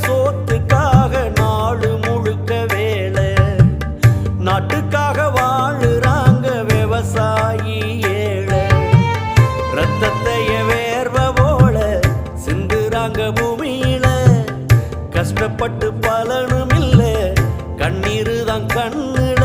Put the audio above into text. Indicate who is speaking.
Speaker 1: சோத்துக்காக நாடு முழுக்க வேலை, நாட்டுக்காக வாழுறாங்க விவசாயி ஏழை. ரத்தத்தைய வேர்வ போல சிந்துறாங்க பூமியில, கஷ்டப்பட்டு பலனும் இல்ல, கண்ணீரு தான் கண்ணுல.